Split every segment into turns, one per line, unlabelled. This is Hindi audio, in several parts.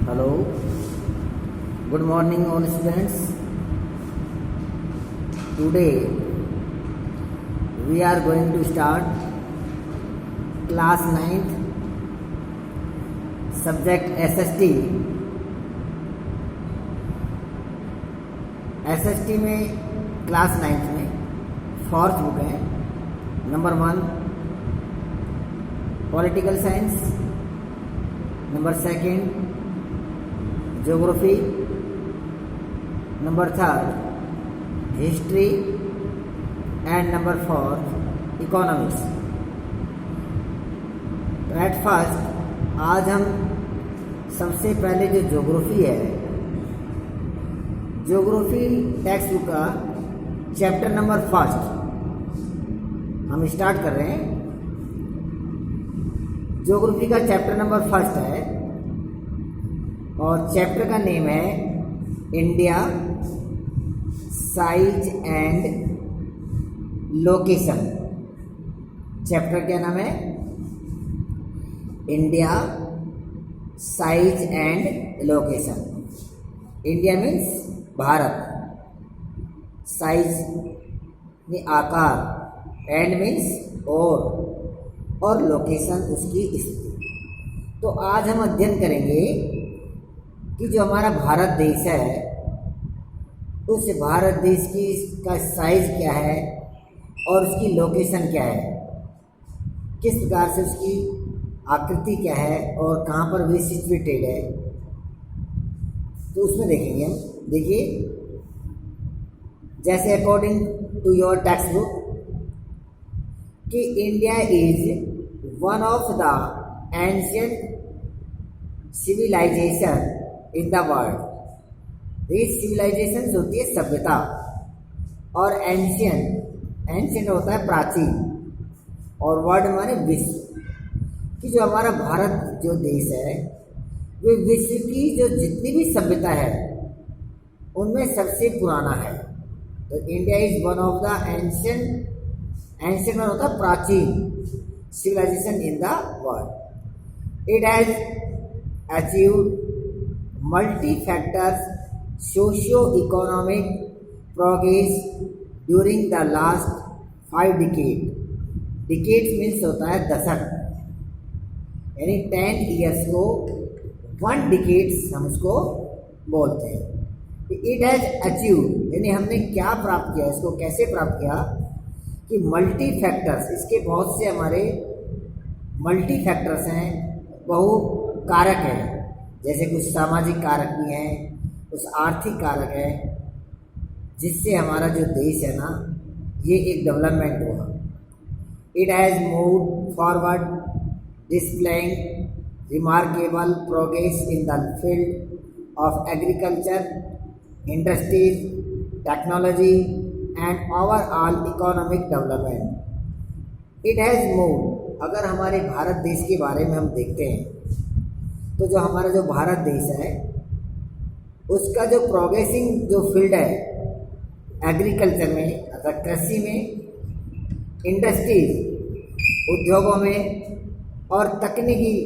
Hello, good morning all students. Today we are going to start class 9th subject SST. SST में क्लास 9th में फोर्थ बुक है। Number 1 political science, number 2 geography, number 3 history and number 4 economics. तो एट फर्स्ट आज हम सबसे पहले जो ज्योग्राफी है, ज्योग्राफी टेक्स्ट बुक का चैप्टर नंबर 1 हम स्टार्ट कर रहे हैं। ज्योग्राफी का चैप्टर नंबर 1 है और चैप्टर का नेम है India size and location. Chapter क्या नाम है? India size and location. India means Bharat, size में आकार, एंड मीन्स और लोकेशन उसकी स्थिति। तो आज हम अध्ययन करेंगे कि जो हमारा भारत देश है उस भारत देश की का साइज क्या है और उसकी लोकेशन क्या है, किस प्रकार से उसकी आकृति क्या है और कहाँ पर वे सिचुएटेड है। तो उसमें देखेंगे हम। देखिए, जैसे according to your text book कि India is one of the ancient civilization in the world. ये सिविलाइजेशन होती है सभ्यता, और एंशियंट होता है प्राचीन, और वर्ल्ड माने विश्व। कि जो हमारा भारत जो देश है वो विश्व की जो जितनी भी सभ्यता है उनमें सबसे पुराना है। तो India is one of the ancient होता है प्राचीन civilization in the world. It has achieved multi-factors socio-economic progress during the last 5 decades. Decades means होता है दशक, यानी 10 years को 1 decades हम उसको बोलते हैं। It has achieved यानी हमने क्या प्राप्त किया, इसको कैसे प्राप्त किया कि मल्टी फैक्टर्स, इसके बहुत से हमारे मल्टी फैक्टर्स हैं, बहु कारक हैं। जैसे कुछ सामाजिक कारक भी हैं, कुछ आर्थिक कारक है, जिससे हमारा जो देश है ना ये एक डेवलपमेंट हुआ। It has moved forward displaying remarkable progress in the field of agriculture, industries, technology and overall economic development. It has moved, अगर हमारे भारत देश के बारे में हम देखते हैं तो जो हमारा जो भारत देश है उसका जो प्रोग्रेसिंग जो फील्ड है एग्रीकल्चर में अर्थात कृषि में, इंडस्ट्रीज उद्योगों में, और तकनीकी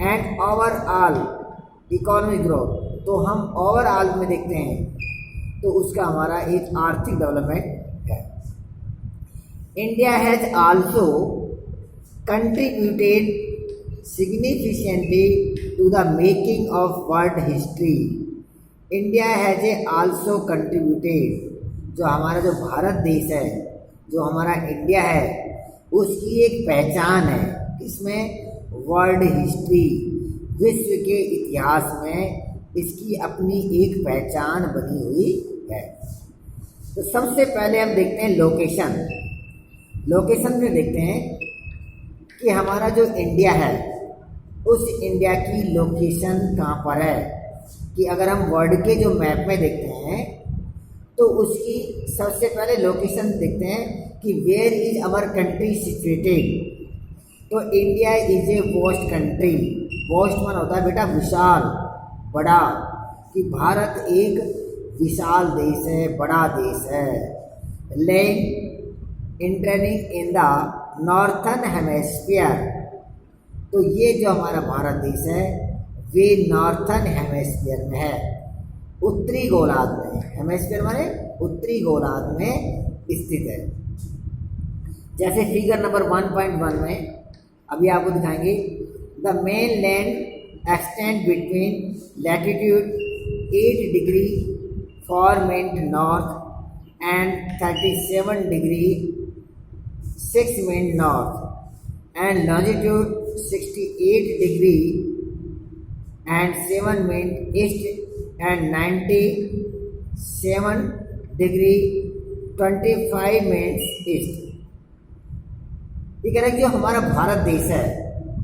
एंड ओवरऑल इकोनॉमिक ग्रोथ, तो हम ओवरऑल में देखते हैं तो उसका हमारा एक आर्थिक डेवलपमेंट है। India has also contributed significantly to the making of world history. India has also contributed, जो हमारा जो भारत देश है, जो हमारा इंडिया है, उसकी एक पहचान है। इसमें वर्ल्ड हिस्ट्री, विश्व के इतिहास में इसकी अपनी एक पहचान बनी हुई है। तो सबसे पहले हम देखते हैं लोकेशन। लोकेशन में देखते हैं कि हमारा जो इंडिया है उस इंडिया की लोकेशन कहाँ पर है। कि अगर हम वर्ल्ड के जो मैप में देखते हैं तो उसकी सबसे पहले लोकेशन देखते हैं कि where is our country situated. तो India is a vast country. Vast मान होता है बेटा विशाल, बड़ा, कि भारत एक विशाल देश है, बड़ा देश है। Land interning in the northern hemisphere. तो ये जो हमारा भारत देश है वे नॉर्थन हेमेस्फीयर में है, उत्तरी गोलार्ध में। हेमेस्फीयर माने उत्तरी गोलार्ध में स्थित है। जैसे फिगर नंबर 1.1 में अभी आपको दिखाएंगे, the main land extend between latitude 8 degree for minute north and 37 degree 6 minute north and longitude 68 degree and 7 minute east and 97 degree 25 minutes east. ये कह रहे हैं कि जो हमारा भारत देश है,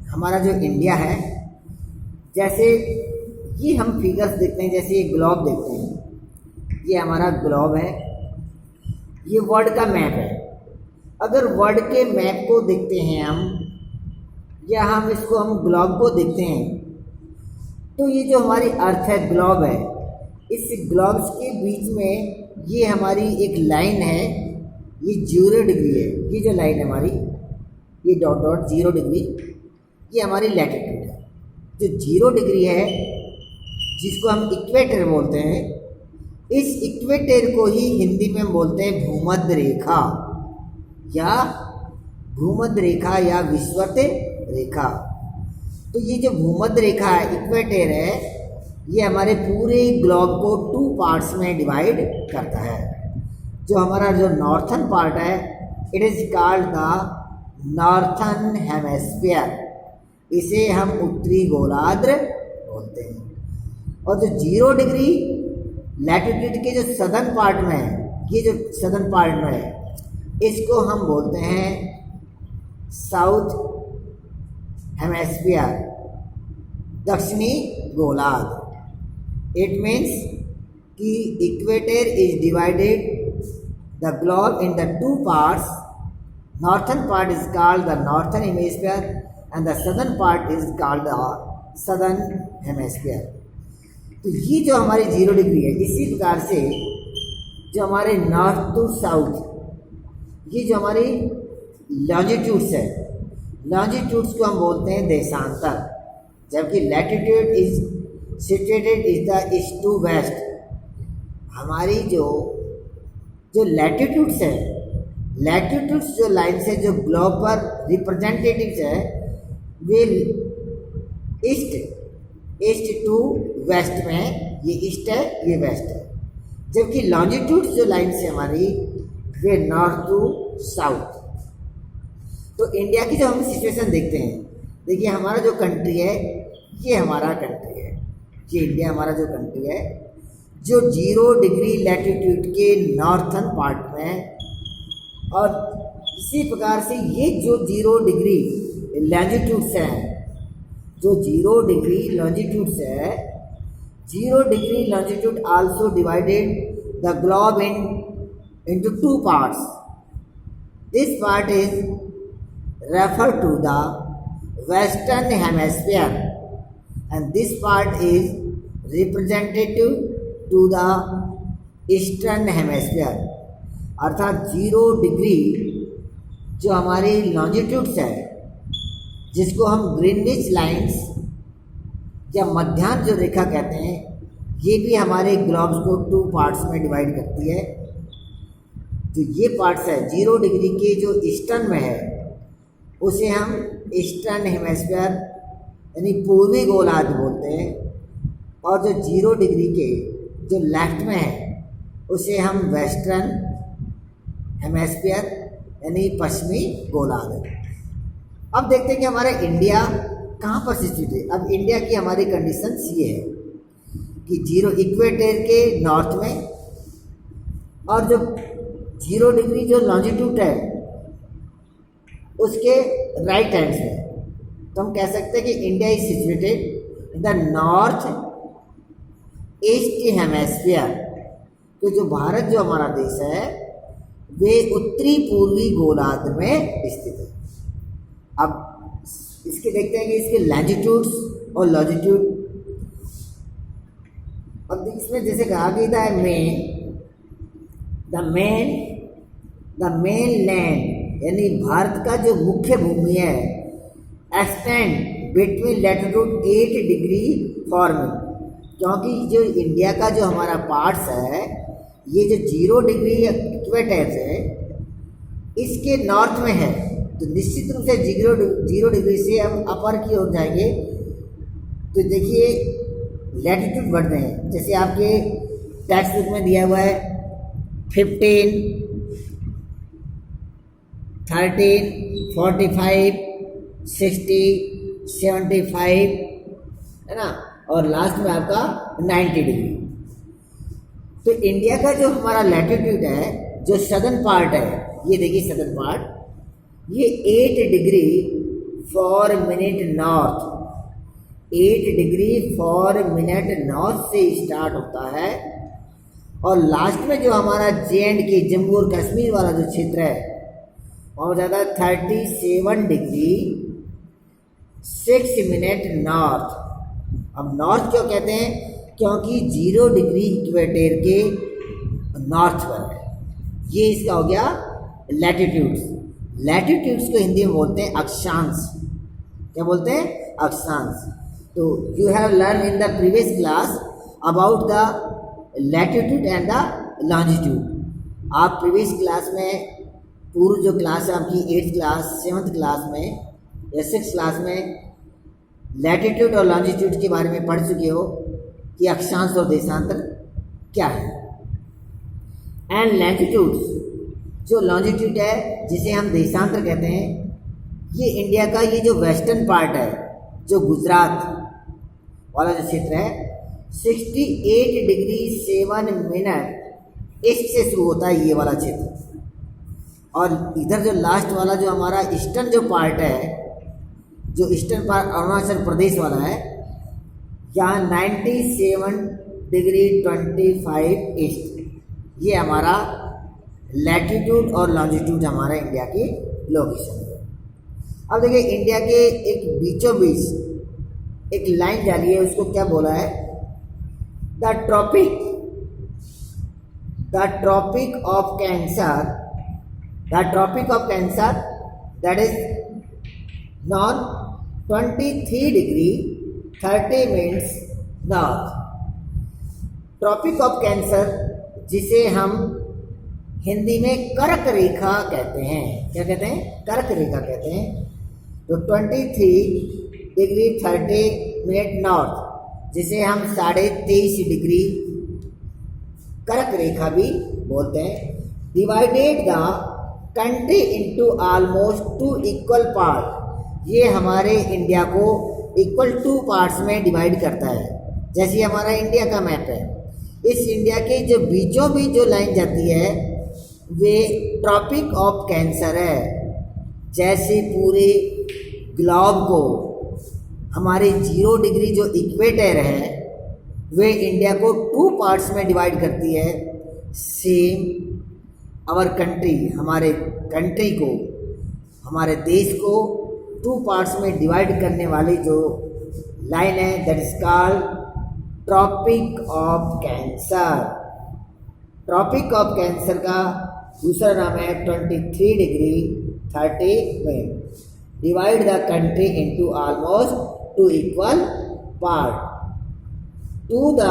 हमारा जो इंडिया है, जैसे ये हम फिगर्स देखते हैं, जैसे ये ग्लोब देखते हैं, ये हमारा ग्लोब है, ये वर्ल्ड का मैप है। अगर वर्ल्ड के मैप को देखते हैं हम, या हम इसको हम ग्लोब को देखते हैं, तो ये जो हमारी अर्थ है, ग्लोब है, इस ग्लोब्स के बीच में ये हमारी एक लाइन है, ये 0 डिग्री है। ये जो लाइन है हमारी, ये डॉट डॉट 0 डिग्री, ये हमारी लैटिट्यूड है। जो 0 डिग्री है, जिसको हम इक्वेटर बोलते हैं, इस इक्वेटर को ही हिंदी में बोलते हैं भूमध्य रेखा या भूमध्य रेखा या विषुवत रेखा। तो ये जो भूमध्य रेखा है, इक्वेटर है, ये हमारे पूरे ग्लोब को 2 पार्ट्स में डिवाइड करता है। जो हमारा जो नॉर्थन पार्ट है, it is called the northern हेमेस्फीयर, इसे हम उत्तरी गोलार्ध बोलते हैं। और जो 0 डिग्री लैटिट्यूड के जो सदर्न पार्ट में है, ये जो सदर्न पार्ट में है, इसको हम बोलते हैं साउथ हेमेस्फीयर, दक्षिणी गोलार्ध। इट मीन्स कि equator is divided the globe in the 2 parts. Northern part is called the northern hemisphere and the southern part is called the southern hemisphere. तो ये जो हमारी 0 डिग्री है, इसी प्रकार से जो हमारे नॉर्थ टू साउथ, ये जो हमारी लॉन्जिट्यूड्स है, लॉन्जिट्यूड्स को हम बोलते हैं देशांतर, जबकि latitude is situated is the east to west. हमारी जो लैटिट्यूड्स है, लैटिट्यूड्स जो लाइन से जो ग्लोब पर रिप्रेजेंटेटिव्स है, वे ईस्ट टू वेस्ट में, ये ईस्ट है, ये वेस्ट है। जबकि लॉन्जिट्यूड्स जो लाइन से हमारी, वे नॉर्थ टू साउथ। तो इंडिया की जो हम सिचुएशन देखते हैं, देखिए हमारा जो कंट्री है, ये हमारा कंट्री है, ये इंडिया हमारा जो कंट्री है, जो 0 डिग्री लैटिट्यूड के नॉर्थन पार्ट में, और इसी प्रकार से ये जो 0 डिग्री लॉन्जिट्यूड्स हैं, जो 0 डिग्री लॉन्जिट्यूड्स है, 0 degree longitude also divided the globe into 2 parts. This part is referred to the western hemisphere and this part is representative to the eastern hemisphere. अर्थात 0 डिग्री जो हमारी लॉन्जिट्यूड्स है, जिसको हम ग्रीनविच लाइंस या मध्याह्न जो रेखा कहते हैं, ये भी हमारे ग्लोब्स को 2 पार्ट्स में डिवाइड करती है। जो ये पार्ट्स है 0 डिग्री के जो ईस्टर्न में है, उसे हम ईस्टर्न हेमिस्फीयर यानी पूर्वी गोलार्ध बोलते हैं, और जो 0 डिग्री के जो लेफ्ट में है, उसे हम वेस्टर्न हेमिस्फीयर यानी पश्चिमी गोलार्ध। अब देखते हैं कि हमारा इंडिया कहाँ पर सिचुएटेड है। अब इंडिया की हमारी कंडीशन ये है कि 0 इक्वेटर के नॉर्थ में, और जो 0 डिग्री जो लॉन्जिट्यूड है उसके राइट हैंड से, तो हम कह सकते हैं कि India is situated in the north east hemisphere. तो जो भारत जो हमारा देश है, वे उत्तरी पूर्वी गोलार्ध में स्थित है। अब इसके देखते हैं कि इसके लैटिट्यूड्स और लॉन्जिट्यूड। अब इसमें जैसे कहा गया था द मेन लैंड यानी भारत का जो मुख्य भूमि है, extend between latitude 8 degree forming, क्योंकि जो इंडिया का जो हमारा पार्ट्स है, ये जो 0 डिग्री इक्वेटर है इसके नॉर्थ में है, तो निश्चित रूप से 0 डिग्री से हम अपर की ओर जाएंगे तो देखिए लैटिट्यूड बढ़ते हैं। जैसे आपके टेक्स्ट बुक में दिया हुआ है 15, 13, 45, 60, 75 है ना, और लास्ट में आपका 90 डिग्री। तो इंडिया का जो हमारा लैटिट्यूड है, जो सदर्न पार्ट है, ये देखिए सदर्न पार्ट, ये 8 degree for minute north, 8 degree for minute north से स्टार्ट होता है, और लास्ट में जो हमारा J&K जम्मू और कश्मीर वाला जो क्षेत्र है और ज़्यादा 37 डिग्री 6 मिनट नॉर्थ। अब नॉर्थ क्यों कहते हैं? क्योंकि 0 डिग्री इक्वेटर के नॉर्थ पर है। ये इसका हो गया लैटिट्यूड्स। लैटिट्यूड्स को हिंदी में बोलते हैं अक्षांश। क्या बोलते हैं? अक्षांश। तो you have learn in the previous class about the latitude and the longitude. आप प्रीवियस क्लास में पूर्व जो क्लास है आपकी 8th क्लास, 7th क्लास में या 6th क्लास में लैटिट्यूड और लॉन्जिट्यूड के बारे में पढ़ चुके हो कि अक्षांश और देशांतर क्या है। एंड लैटिट्यूड, जो लॉन्जिट्यूड है जिसे हम देशांतर कहते हैं, ये इंडिया का ये जो वेस्टर्न पार्ट है, जो गुजरात वाला जो क्षेत्र है, 68 डिग्री 7 मिनट ईस्ट से शुरू होता है ये वाला क्षेत्र। और इधर जो लास्ट वाला जो हमारा ईस्टर्न जो पार्ट है, जो ईस्टर्न पार्ट अरुणाचल प्रदेश वाला है, यहाँ 97 डिग्री 25 ईस्ट, ये हमारा लैटिट्यूड और लॉन्जिट्यूड हमारा इंडिया की लोकेशन है। अब देखिए इंडिया के एक बीचों बीच एक लाइन जा रही है, उसको क्या बोला है? The tropic of cancer, the tropic of cancer that is known 23 degree 30 minutes north. Tropic of cancer जिसे हम हिंदी में कर्क रेखा कहते हैं। क्या कहते हैं? कर्क रेखा कहते हैं। तो 23 डिग्री 30 मिनट नॉर्थ, जिसे हम 23.5 डिग्री कर्क रेखा भी बोलते हैं, divided the country into almost 2 equal part. ये हमारे इंडिया को इक्वल 2 पार्ट्स में डिवाइड करता है। जैसे हमारा इंडिया का मैप है, इस इंडिया के जो बीचों बीच जो लाइन जाती है वे ट्रॉपिक ऑफ कैंसर है। जैसे पूरे ग्लोब को हमारे 0 डिग्री जो इक्वेटर है वे इंडिया को 2 पार्ट्स में डिवाइड करती है। सेम आवर कंट्री, हमारे कंट्री को, हमारे देश को 2 पार्ट्स में डिवाइड करने वाली जो लाइन है that is called tropic of cancer. Tropic of cancer का दूसरा नाम है 23 degree 30 minute. Divide the country into almost 2 equal part to the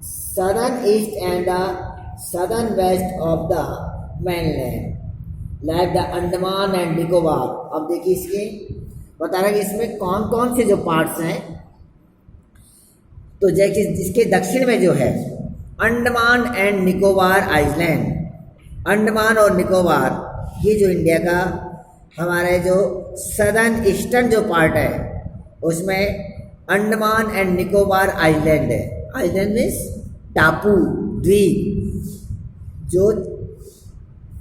southern east and the southern west of the mainland like the Andaman and Nicobar. अब देखिए इसके बता रहा है कि इसमें कौन कौन से जो पार्ट्स हैं। तो जैसे इसके दक्षिण में जो है अंडमान एंड निकोबार आइलैंड, अंडमान और निकोबार, ये जो इंडिया का हमारे जो सदर्न ईस्टर्न जो पार्ट है उसमें अंडमान एंड निकोबार आइलैंड है। आइलैंड मीन्स टापू, द्वीप, जो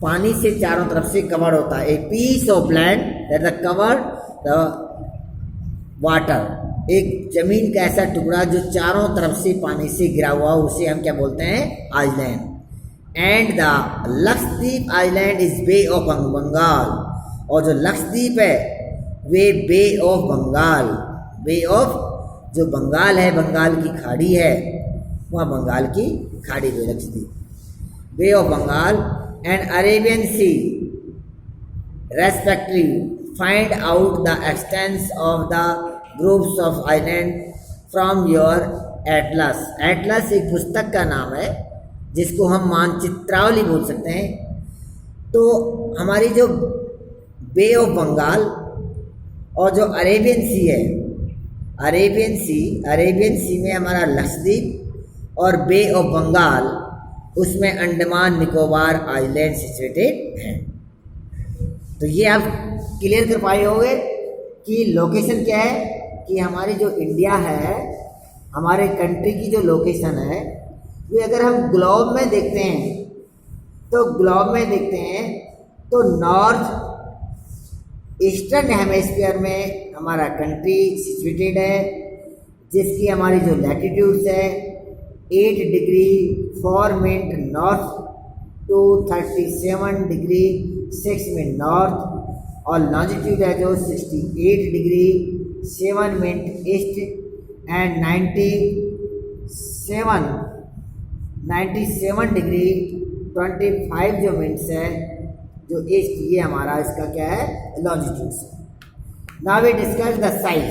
पानी से चारों तरफ से कवर होता है। A piece of land that the cover the water, एक जमीन का ऐसा टुकड़ा जो चारों तरफ से पानी से गिरा हुआ, उसे हम क्या बोलते हैं? Island. And the Lakshadweep island is bay of Bengal, और जो लक्षद्वीप है वे bay of Bengal, bay of जो बंगाल है, बंगाल की खाड़ी है, वह बंगाल की खाड़ी में Lakshadweep, bay of Bengal and Arabian sea respectively find out the extents of the groups of island from your atlas. Atlas एक पुस्तक का नाम है जिसको हम मानचित्रावली बोल सकते हैं। तो हमारी जो बे ऑफ बंगाल और जो अरेबियन सी है, अरेबियन सी में हमारा लक्षद्वीप और बे ऑफ बंगाल, उसमें अंडमान निकोबार आइलैंड सिचुएटेड हैं। तो ये आप क्लियर कर पाए होंगे कि लोकेशन क्या है, कि हमारी जो इंडिया है, हमारे कंट्री की जो लोकेशन है, ये अगर हम ग्लोब में देखते हैं तो नॉर्थ ईस्टर्न हेमिस्फीयर में हमारा कंट्री सिचुएटेड है, जिसकी हमारी जो लैटिट्यूड्स है 8 degree 4 minute north to 37 degree 6 minute north, और लॉन्जिट्यूड है जो 68 degree 7 minute east and 97 degree 25 जो मिनट्स है जो ईस्ट, ये हमारा इसका क्या है, लॉन्जिट्यूड है। Now we discuss the size.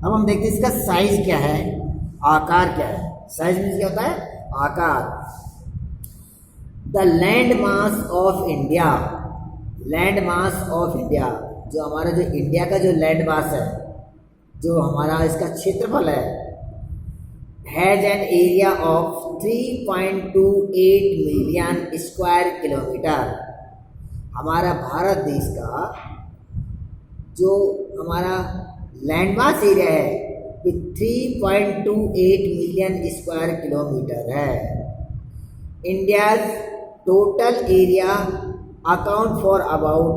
अब हम देखते हैं इसका साइज क्या है, आकार क्या है। साइज मीन्स क्या होता है, आकार। The land mass of India, जो हमारा जो इंडिया का जो लैंड मास है, जो हमारा इसका क्षेत्रफल है, has an area of 3.28 million square kilometre. हमारा भारत देश का जो हमारा लैंडमास एरिया है वो 3.28 मिलियन स्क्वायर किलोमीटर है। India's total area account for about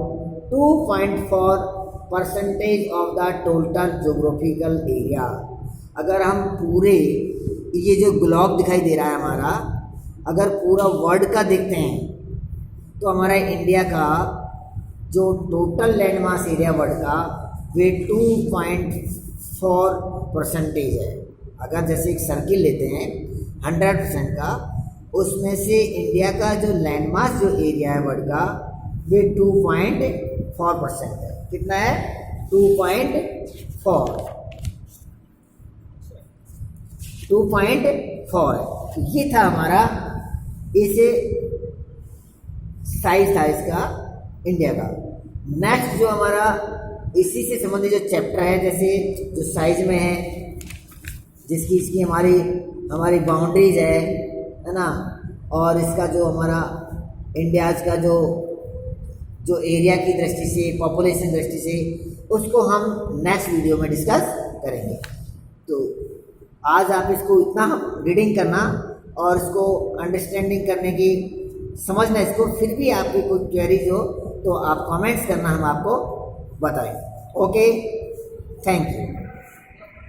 2.4% of the total geographical area. अगर हम पूरे ये जो ग्लोब दिखाई दे रहा है हमारा, अगर पूरा वर्ल्ड का देखते हैं तो हमारा इंडिया का जो total land mass area world का वे 2.4% है। अगर जैसे एक सर्किल लेते हैं 100% का, उसमें से इंडिया का जो लैंड मास जो एरिया है वर्ल्ड का वे 2.4% है। कितना है, 2.4 है। ये था हमारा, इसे साइज था इसका इंडिया का। नेक्स्ट जो हमारा इसी से संबंधित जो चैप्टर है, जैसे जो साइज में है, जिसकी इसकी हमारी बाउंड्रीज है ना, और इसका जो हमारा इंडिया का जो एरिया की दृष्टि से, पॉपुलेशन दृष्टि से, उसको हम नेक्स्ट वीडियो में डिस्कस करेंगे। तो आज आप इसको इतना रीडिंग करना और इसको अंडरस्टैंडिंग करने की, समझना इसको। फिर भी आपकी कोई क्वेरीज हो तो आप कमेंट्स करना, हम आपको बताएंगे। Okay, thank you.